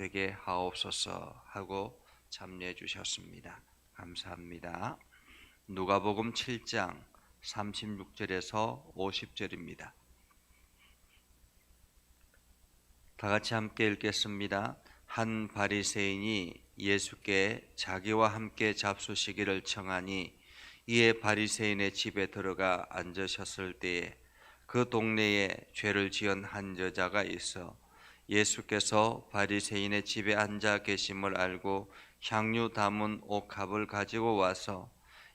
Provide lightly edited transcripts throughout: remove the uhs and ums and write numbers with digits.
되게 하옵소서 하고 참여해 주셨습니다. 감사합니다. 누가복음 7장 36절에서 50절입니다. 다 같이 함께 읽겠습니다. 한 바리새인이 예수께 자기와 함께 잡수시기를 청하니 이에 바리새인의 집에 들어가 앉으셨을 때에 그 동네에 죄를 지은 한 여자가 있어 예수께서 바리새인의 집에 앉아 계심을 알고 향유 담은 옥합을 가지고 와서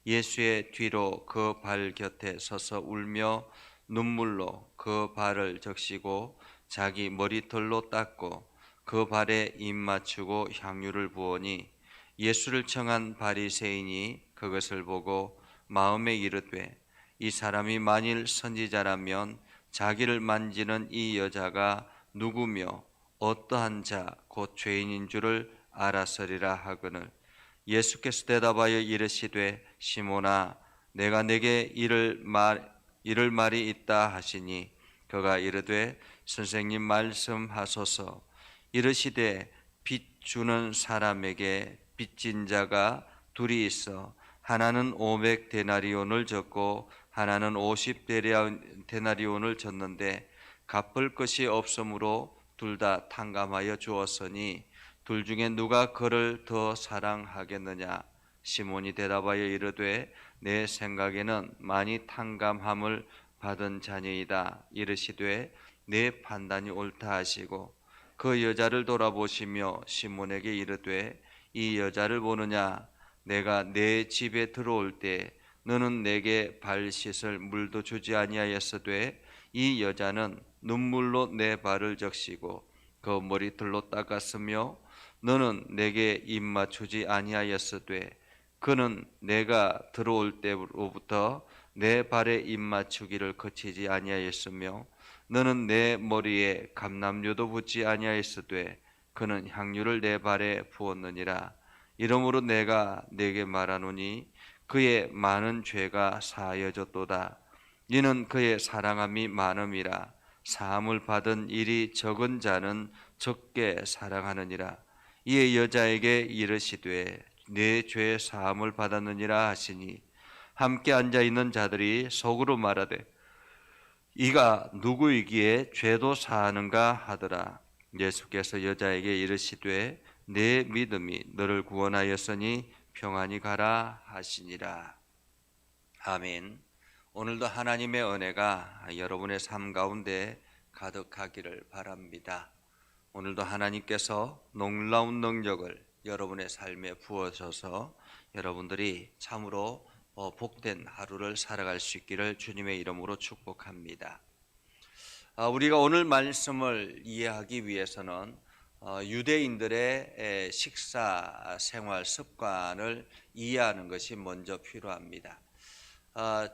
예수의 뒤로 그 발 곁에 서서 울며 눈물로 그 발을 적시고 자기 머리털로 닦고 그 발에 입 맞추고 향유를 부으니 예수를 청한 바리새인이 그것을 보고 마음에 이르되 이 사람이 만일 선지자라면 자기를 만지는 이 여자가 누구며 어떠한 자 곧 죄인인 줄을 알았으리라 하거늘 예수께서 대답하여 이르시되 시몬아 내가 내게 이를 말이 있다 하시니 그가 이르되 선생님 말씀하소서. 이르시되 빚 주는 사람에게 빚진 자가 둘이 있어 하나는 500데나리온을 졌고 하나는 50데나리온을 졌는데 갚을 것이 없으므로 둘 다 탕감하여 주었으니 둘 중에 누가 그를 더 사랑하겠느냐? 시몬이 대답하여 이르되 내 생각에는 많이 탕감함을 받은 자녀이다. 이르시되 내 판단이 옳다 하시고 그 여자를 돌아보시며 시몬에게 이르되 이 여자를 보느냐? 내가 내 집에 들어올 때 너는 내게 발 씻을 물도 주지 아니하였으되 이 여자는 눈물로 내 발을 적시고 그 머리털로 닦았으며 너는 내게 입 맞추지 아니하였으되 그는 내가 들어올 때로부터 내 발에 입 맞추기를 거치지 아니하였으며 너는 내 머리에 감람류도 붓지 아니하였으되 그는 향유를 내 발에 부었느니라. 이러므로 내가 네게 말하노니 그의 많은 죄가 사하여졌도다. 이는 그의 사랑함이 많음이라. 사함을 받은 일이 적은 자는 적게 사랑하느니라. 이에 여자에게 이르시되 내 죄 사함을 받았느니라 하시니 함께 앉아있는 자들이 속으로 말하되 이가 누구이기에 죄도 사하는가 하더라. 예수께서 여자에게 이르시되 내 믿음이 너를 구원하였으니 평안히 가라 하시니라. 아멘. 오늘도 하나님의 은혜가 여러분의 삶 가운데 가득하기를 바랍니다. 오늘도 하나님께서 놀라운 능력을 여러분의 삶에 부어셔서 여러분들이 참으로 복된 하루를 살아갈 수 있기를 주님의 이름으로 축복합니다. 우리가 오늘 말씀을 이해하기 위해서는 유대인들의 식사 생활 습관을 이해하는 것이 먼저 필요합니다.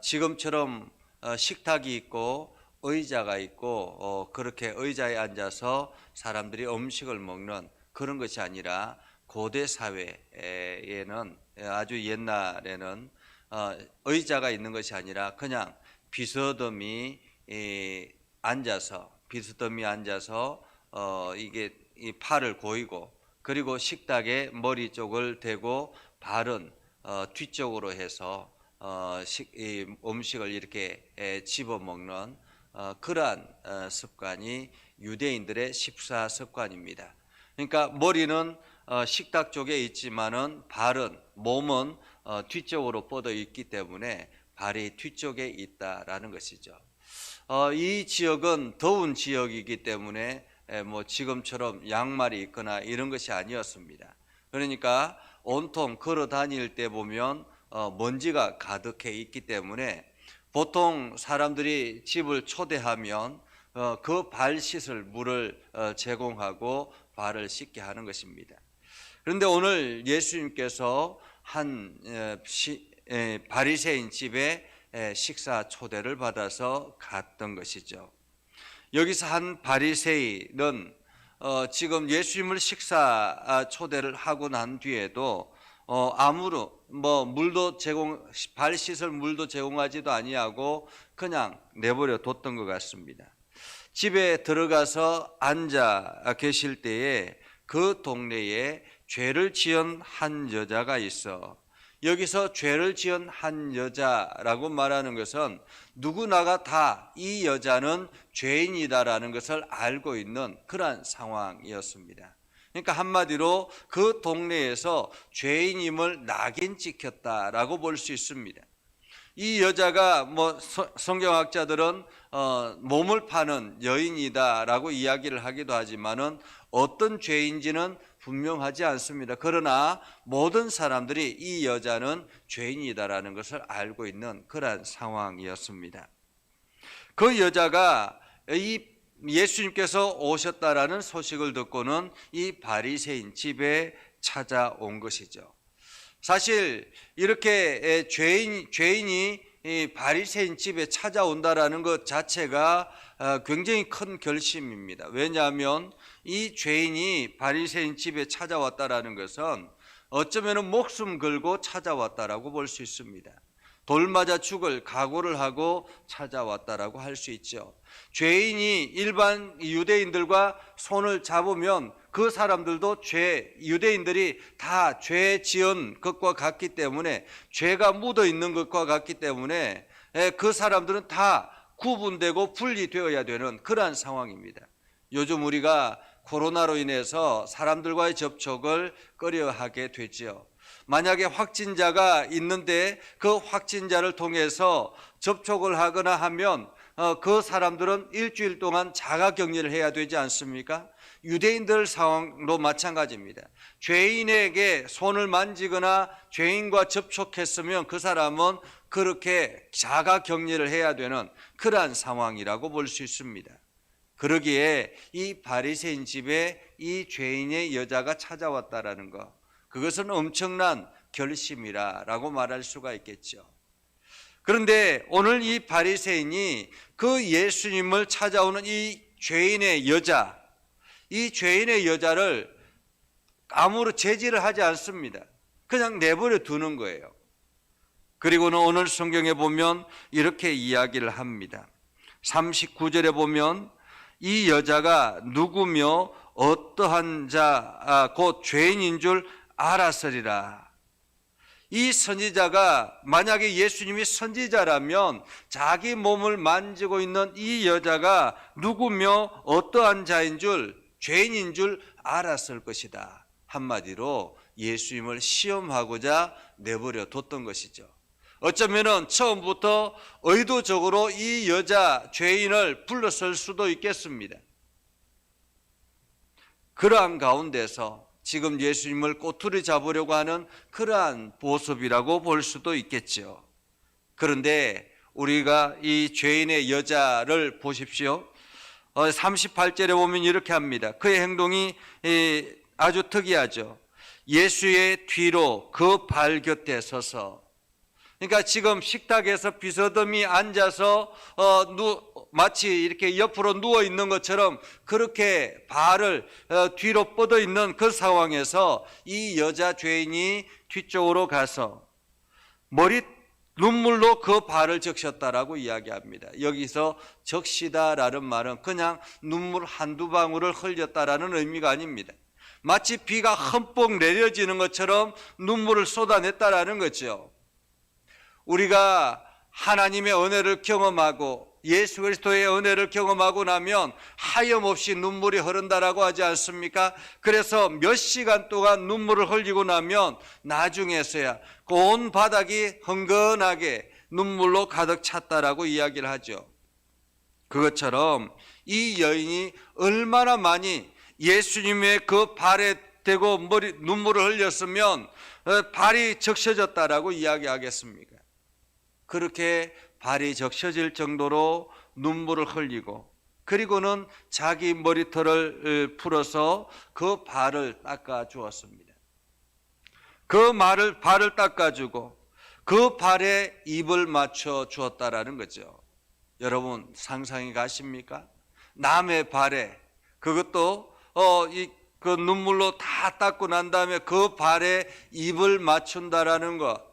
지금처럼 식탁이 있고 의자가 있고 그렇게 의자에 앉아서 사람들이 음식을 먹는 그런 것이 아니라 고대 사회에는 아주 옛날에는 의자가 있는 것이 아니라 그냥 비스듬히 앉아서 이게 이 팔을 고이고 그리고 식탁에 머리 쪽을 대고 발은 뒤쪽으로 해서 이 음식을 이렇게 집어 먹는 그러한 습관이 유대인들의 식사 습관입니다. 그러니까 머리는 식탁 쪽에 있지만은 몸은 뒤쪽으로 뻗어 있기 때문에 발이 뒤쪽에 있다라는 것이죠. 이 지역은 더운 지역이기 때문에 뭐 지금처럼 양말이 있거나 이런 것이 아니었습니다. 그러니까 온통 걸어 다닐 때 보면 먼지가 가득해 있기 때문에 보통 사람들이 집을 초대하면 그 발 씻을 물을 제공하고 발을 씻게 하는 것입니다. 그런데 오늘 예수님께서 한 바리새인 집에 식사 초대를 받아서 갔던 것이죠. 여기서 한 바리새인은 지금 예수님을 식사 초대를 하고 난 뒤에도 아무런 발 씻을 물도 제공하지도 아니하고 그냥 내버려 뒀던 것 같습니다. 집에 들어가서 앉아 계실 때에 그 동네에 죄를 지은 한 여자가 있어. 여기서 죄를 지은 한 여자라고 말하는 것은 누구나가 다 이 여자는 죄인이다라는 것을 알고 있는 그러한 상황이었습니다. 그러니까 한마디로 그 동네에서 죄인임을 낙인 찍혔다라고 볼 수 있습니다. 이 여자가 성경학자들은 몸을 파는 여인이다라고 이야기를 하기도 하지만은 어떤 죄인지는 분명하지 않습니다. 그러나 모든 사람들이 이 여자는 죄인이다라는 것을 알고 있는 그러한 상황이었습니다. 그 여자가 이 예수님께서 오셨다라는 소식을 듣고는 이 바리새인 집에 찾아온 것이죠. 사실 이렇게 죄인이 이 바리새인 집에 찾아온다라는 것 자체가 굉장히 큰 결심입니다. 왜냐하면 이 죄인이 바리새인 집에 찾아왔다라는 것은 어쩌면 목숨 걸고 찾아왔다라고 볼 수 있습니다. 돌 맞아 죽을 각오를 하고 찾아왔다라고 할 수 있죠. 죄인이 일반 유대인들과 손을 잡으면 그 사람들도 유대인들이 다 죄 지은 것과 같기 때문에, 죄가 묻어 있는 것과 같기 때문에 그 사람들은 다 구분되고 분리되어야 되는 그러한 상황입니다. 요즘 우리가 코로나로 인해서 사람들과의 접촉을 꺼려하게 되지요. 만약에 확진자가 있는데 그 확진자를 통해서 접촉을 하거나 하면 그 사람들은 일주일 동안 자가격리를 해야 되지 않습니까? 유대인들 상황도 마찬가지입니다. 죄인에게 손을 만지거나 죄인과 접촉했으면 그 사람은 그렇게 자가격리를 해야 되는 그러한 상황이라고 볼 수 있습니다. 그러기에 이 바리새인 집에 이 죄인의 여자가 찾아왔다라는 것, 그것은 엄청난 결심이라고 말할 수가 있겠죠. 그런데 오늘 이 바리새인이 그 예수님을 찾아오는 이 죄인의 여자, 이 죄인의 여자를 아무런 제지를 하지 않습니다. 그냥 내버려 두는 거예요. 그리고는 오늘 성경에 보면 이렇게 이야기를 합니다. 39절에 보면 이 여자가 누구며 어떠한 자 곧 죄인인 줄 알았으리라. 이 선지자가, 만약에 예수님이 선지자라면 자기 몸을 만지고 있는 이 여자가 누구며 어떠한 자인 줄, 죄인인 줄 알았을 것이다. 한마디로 예수님을 시험하고자 내버려 뒀던 것이죠. 어쩌면은 처음부터 의도적으로 이 여자 죄인을 불렀을 수도 있겠습니다. 그러한 가운데서 지금 예수님을 꼬투리 잡으려고 하는 그러한 모습이라고 볼 수도 있겠죠. 그런데 우리가 이 죄인의 여자를 보십시오. 38절에 보면 이렇게 합니다. 그의 행동이 아주 특이하죠. 예수의 뒤로 그 발 곁에 서서, 그러니까 지금 식탁에서 비서듬히 앉아서 마치 이렇게 옆으로 누워 있는 것처럼 그렇게 발을 뒤로 뻗어 있는 그 상황에서 이 여자 죄인이 뒤쪽으로 가서 눈물로 그 발을 적셨다라고 이야기합니다. 여기서 적시다라는 말은 그냥 눈물 한두 방울을 흘렸다라는 의미가 아닙니다. 마치 비가 흠뻑 내려지는 것처럼 눈물을 쏟아냈다라는 거죠. 우리가 하나님의 은혜를 경험하고 예수 그리스도의 은혜를 경험하고 나면 하염없이 눈물이 흐른다라고 하지 않습니까? 그래서 몇 시간 동안 눈물을 흘리고 나면 나중에서야 온 바닥이 흥건하게 눈물로 가득 찼다라고 이야기를 하죠. 그것처럼 이 여인이 얼마나 많이 예수님의 그 발에 대고 눈물을 흘렸으면 발이 적셔졌다라고 이야기하겠습니까? 그렇게 발이 적셔질 정도로 눈물을 흘리고, 그리고는 자기 머리털을 풀어서 그 발을 닦아 주었습니다. 그 발을 닦아주고 그 발에 입을 맞춰 주었다라는 거죠. 여러분 상상이 가십니까? 남의 발에, 그것도 그 눈물로 다 닦고 난 다음에 그 발에 입을 맞춘다라는 것,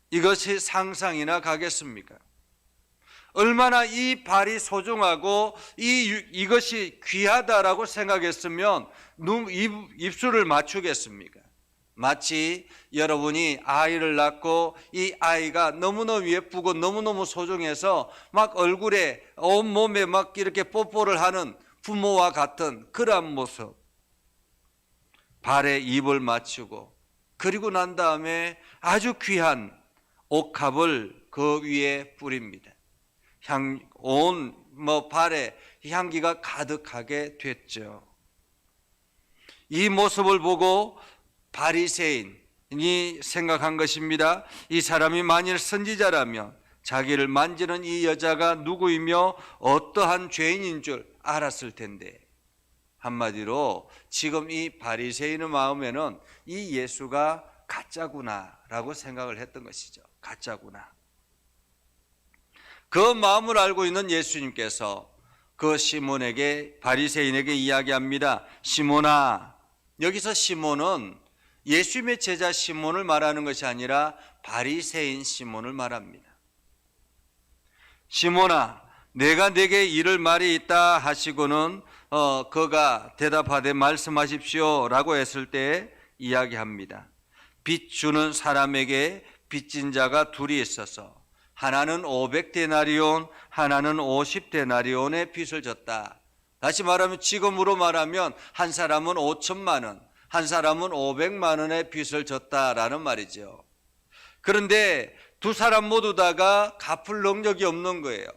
이것이 상상이나 가겠습니까? 얼마나 이 발이 소중하고 이것이 귀하다라고 생각했으면 입술을 맞추겠습니까? 마치 여러분이 아이를 낳고 이 아이가 너무너무 예쁘고 너무너무 소중해서 막 얼굴에 온몸에 막 이렇게 뽀뽀를 하는 부모와 같은 그러한 모습. 발에 입을 맞추고 그리고 난 다음에 아주 귀한 옥합을 그 위에 뿌립니다. 발에 향기가 가득하게 됐죠. 이 모습을 보고 바리새인이 생각한 것입니다. 이 사람이 만일 선지자라면 자기를 만지는 이 여자가 누구이며 어떠한 죄인인 줄 알았을 텐데, 한마디로 지금 이 바리새인의 마음에는 이 예수가 가짜구나라고 생각을 했던 것이죠. 가짜구나. 그 마음을 알고 있는 예수님께서 그 시몬에게, 바리새인에게 이야기합니다. 시몬아. 여기서 시몬은 예수님의 제자 시몬을 말하는 것이 아니라 바리새인 시몬을 말합니다. 시몬아, 내가 네게 이를 말이 있다 하시고는 그가 대답하되 말씀하십시오 라고 했을 때 이야기합니다. 빚 주는 사람에게 빚진 자가 둘이 있어서 하나는 500데나리온, 하나는 50데나리온의 빚을 졌다. 다시 말하면 지금으로 말하면 한 사람은 5천만 원, 한 사람은 500만 원의 빚을 졌다라는 말이죠. 그런데 두 사람 모두 다가 갚을 능력이 없는 거예요.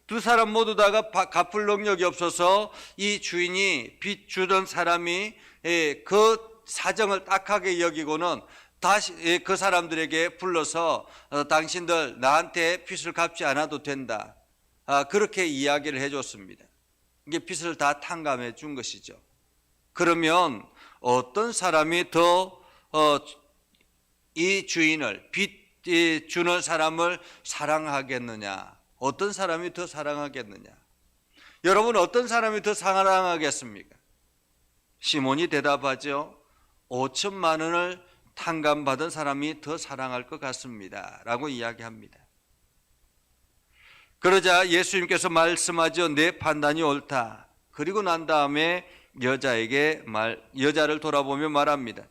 두 사람 모두 다가 갚을 능력이 없어서 이 주인이 빚 주던 사람이 그 사정을 딱하게 여기고는 다시 그 사람들에게 불러서 당신들 나한테 빚을 갚지 않아도 된다. 그렇게 이야기를 해줬습니다. 이게 빚을 다 탕감해 준 것이죠. 그러면 어떤 사람이 더 이 주인을, 빚 주는 사람을 사랑하겠느냐? 어떤 사람이 더 사랑하겠느냐? 여러분, 어떤 사람이 더 사랑하겠습니까? 시몬이 대답하죠. 5천만 원을 탕감받은 사람이 더 사랑할 것 같습니다 라고 이야기합니다. 그러자 예수님께서 말씀하죠. 내 판단이 옳다. 그리고 난 다음에 여자를 돌아보며 말합니다.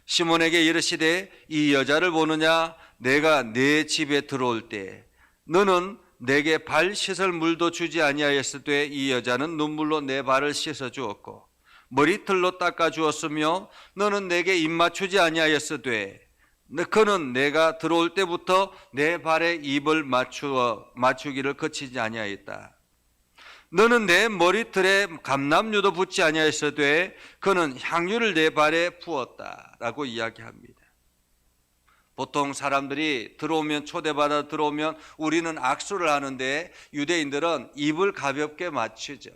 시몬에게 이르시되 이 여자를 보느냐? 내가 내 집에 들어올 때 너는 내게 발 씻을 물도 주지 아니하였으되 이 여자는 눈물로 내 발을 씻어 주었고 머리털로 닦아 주었으며 너는 내게 입 맞추지 아니하였으되 그는 내가 들어올 때부터 내 발에 입을 맞추기를 그치지 아니하였다. 너는 내 머리털에 감람유도 붓지 아니하였으되 그는 향유를 내 발에 부었다라고 이야기합니다. 보통 사람들이 초대받아 들어오면 우리는 악수를 하는데 유대인들은 입을 가볍게 맞추죠.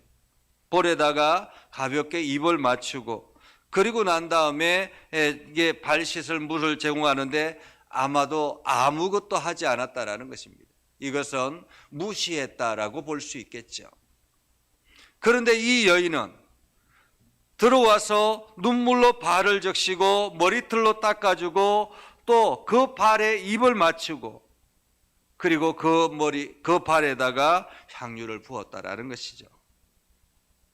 볼에다가 가볍게 입을 맞추고 그리고 난 다음에 이게 발 씻을 물을 제공하는데 아마도 아무것도 하지 않았다라는 것입니다. 이것은 무시했다라고 볼 수 있겠죠. 그런데 이 여인은 들어와서 눈물로 발을 적시고 머리털로 닦아주고 또 그 발에 입을 맞추고 그리고 그 발에다가 향유를 부었다라는 것이죠.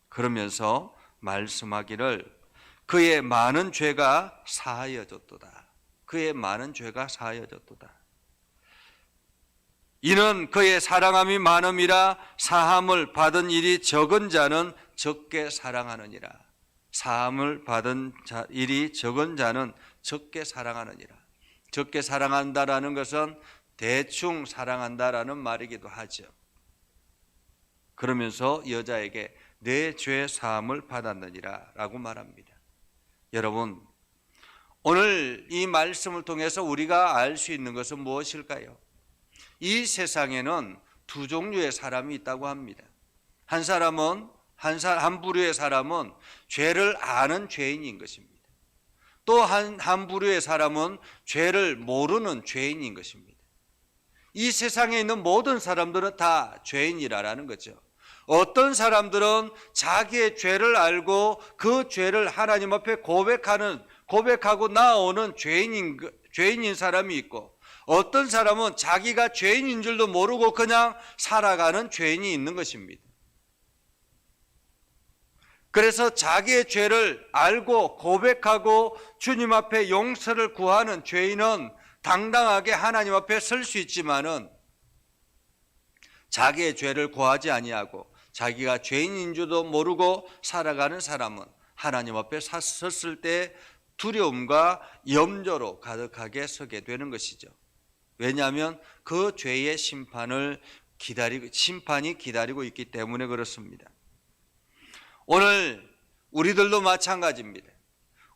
그러면서 말씀하기를 그의 많은 죄가 사하여졌도다. 그의 많은 죄가 사하여졌도다. 이는 그의 사랑함이 많음이라 사함을 받은 일이 적은 자는 적게 사랑하느니라. 사함을 받은 일이 적은 자는 적게 사랑하느니라. 적게 사랑한다라는 것은 대충 사랑한다라는 말이기도 하죠. 그러면서 여자에게 내 죄 사함을 받았느니라 라고 말합니다. 여러분, 오늘 이 말씀을 통해서 우리가 알 수 있는 것은 무엇일까요? 이 세상에는 두 종류의 사람이 있다고 합니다. 한 부류의 사람은 죄를 아는 죄인인 것입니다. 또 한 부류의 사람은 죄를 모르는 죄인인 것입니다. 이 세상에 있는 모든 사람들은 다 죄인이라는 거죠. 어떤 사람들은 자기의 죄를 알고 그 죄를 하나님 앞에 고백하고 나오는 죄인인 사람이 있고, 어떤 사람은 자기가 죄인인 줄도 모르고 그냥 살아가는 죄인이 있는 것입니다. 그래서 자기의 죄를 알고 고백하고 주님 앞에 용서를 구하는 죄인은 당당하게 하나님 앞에 설 수 있지만은 자기의 죄를 고하지 아니하고 자기가 죄인인 줄도 모르고 살아가는 사람은 하나님 앞에 섰을 때 두려움과 염려로 가득하게 서게 되는 것이죠. 왜냐하면 그 죄의 심판이 기다리고 있기 때문에 그렇습니다. 오늘 우리들도 마찬가지입니다.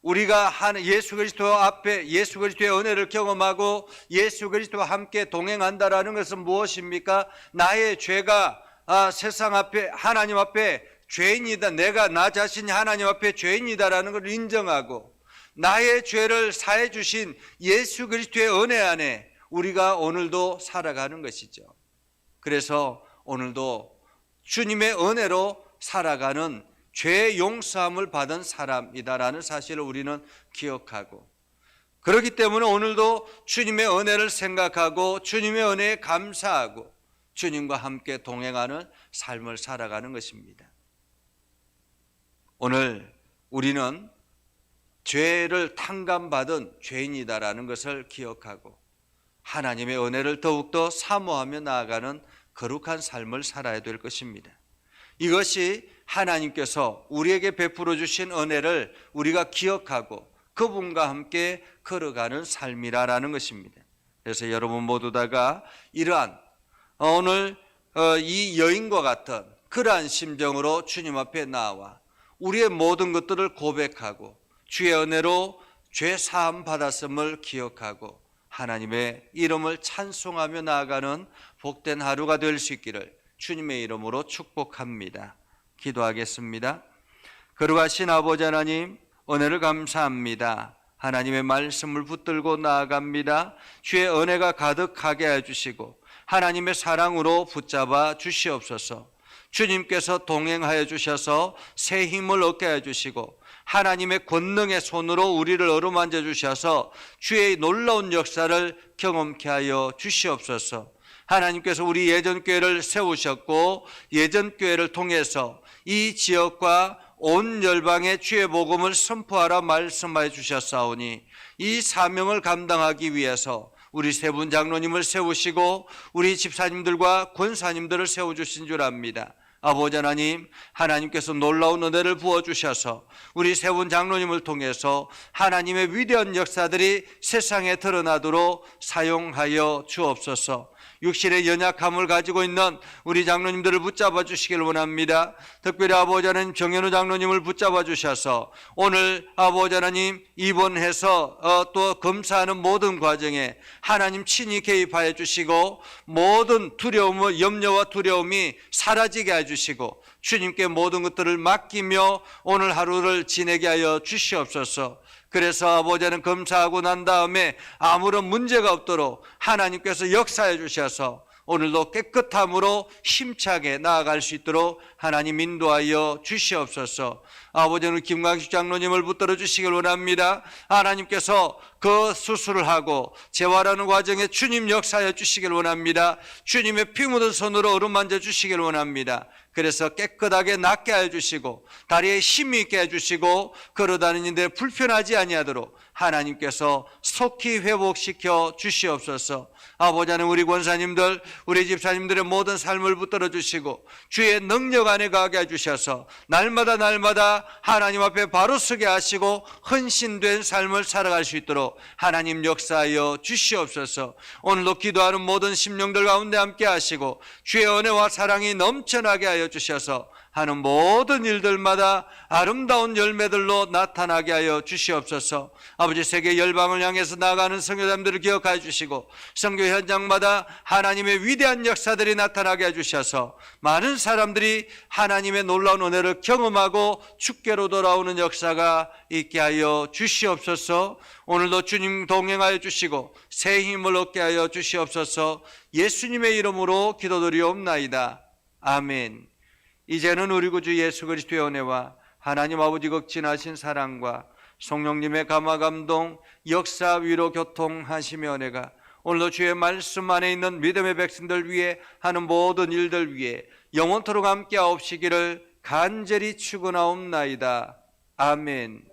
우리가 예수 그리스도 앞에 예수 그리스도의 은혜를 경험하고 예수 그리스도와 함께 동행한다라는 것은 무엇입니까? 나의 죄가 세상 앞에 하나님 앞에 죄인이다. 내가 나 자신이 하나님 앞에 죄인이다라는 것을 인정하고 나의 죄를 사해 주신 예수 그리스도의 은혜 안에 우리가 오늘도 살아가는 것이죠. 그래서 오늘도 주님의 은혜로 살아가는 죄 용서함을 받은 사람이다라는 사실을 우리는 기억하고, 그렇기 때문에 오늘도 주님의 은혜를 생각하고 주님의 은혜에 감사하고 주님과 함께 동행하는 삶을 살아가는 것입니다. 오늘 우리는 죄를 탕감받은 죄인이다라는 것을 기억하고 하나님의 은혜를 더욱더 사모하며 나아가는 거룩한 삶을 살아야 될 것입니다. 이것이 하나님께서 우리에게 베풀어 주신 은혜를 우리가 기억하고 그분과 함께 걸어가는 삶이라는 것입니다. 그래서 여러분 모두 다가 이러한 오늘 이 여인과 같은 그러한 심정으로 주님 앞에 나와 우리의 모든 것들을 고백하고 주의 은혜로 죄 사함 받았음을 기억하고 하나님의 이름을 찬송하며 나아가는 복된 하루가 될 수 있기를 주님의 이름으로 축복합니다. 기도하겠습니다. 거룩하신 아버지 하나님, 은혜를 감사합니다. 하나님의 말씀을 붙들고 나아갑니다. 주의 은혜가 가득하게 해주시고 하나님의 사랑으로 붙잡아 주시옵소서. 주님께서 동행하여 주셔서 새 힘을 얻게 해주시고 하나님의 권능의 손으로 우리를 어루만져 주셔서 주의 놀라운 역사를 경험케 하여 주시옵소서. 하나님께서 우리 예전교회를 세우셨고 예전교회를 통해서 이 지역과 온 열방에 주의 복음을 선포하라 말씀하여 주셨사오니 이 사명을 감당하기 위해서 우리 세 분 장로님을 세우시고 우리 집사님들과 권사님들을 세워주신 줄 압니다. 아버지 하나님, 하나님께서 놀라운 은혜를 부어주셔서 우리 세 분 장로님을 통해서 하나님의 위대한 역사들이 세상에 드러나도록 사용하여 주옵소서. 육신의 연약함을 가지고 있는 우리 장로님들을 붙잡아 주시길 원합니다. 특별히 아버지 하나님 정현우 장로님을 붙잡아 주셔서 오늘 아버지 하나님 입원해서 또 검사하는 모든 과정에 하나님 친히 개입하여 주시고 모든 두려움, 염려와 두려움이 사라지게 해주시고 주님께 모든 것들을 맡기며 오늘 하루를 지내게 하여 주시옵소서. 그래서 아버지는 검사하고 난 다음에 아무런 문제가 없도록 하나님께서 역사해 주셔서 오늘도 깨끗함으로 힘차게 나아갈 수 있도록 하나님 인도하여 주시옵소서. 아버지는 김광식 장로님을 붙들어 주시길 원합니다. 하나님께서 그 수술을 하고 재활하는 과정에 주님 역사해 주시길 원합니다. 주님의 피 묻은 손으로 어루만져 주시길 원합니다. 그래서 깨끗하게 낫게 해주시고 다리에 힘이 있게 해주시고 걸어다니는데 불편하지 아니하도록 하나님께서 속히 회복시켜 주시옵소서. 아버지는 우리 권사님들, 우리 집사님들의 모든 삶을 붙들어 주시고 주의 능력 안에 가게 해주셔서 날마다 하나님 앞에 바로 서게 하시고 헌신된 삶을 살아갈 수 있도록 하나님 역사하여 주시옵소서. 오늘도 기도하는 모든 심령들 가운데 함께 하시고 주의 은혜와 사랑이 넘쳐나게 하여 주셔서 하는 모든 일들마다 아름다운 열매들로 나타나게 하여 주시옵소서. 아버지 세계 열방을 향해서 나아가는 선교사님들을 기억하여 주시고 선교 현장마다 하나님의 위대한 역사들이 나타나게 해주셔서 많은 사람들이 하나님의 놀라운 은혜를 경험하고 주께로 돌아오는 역사가 있게 하여 주시옵소서. 오늘도 주님 동행하여 주시고 새 힘을 얻게 하여 주시옵소서. 예수님의 이름으로 기도드리옵나이다. 아멘. 이제는 우리 구주 예수 그리스도의 은혜와 하나님 아버지 극진하신 사랑과 성령님의 감화 감동 역사 위로 교통하시며 은혜가 오늘도 주의 말씀 안에 있는 믿음의 백성들 위해 하는 모든 일들 위해 영원토록 함께 하옵시기를 간절히 축원하옵나이다. 아멘.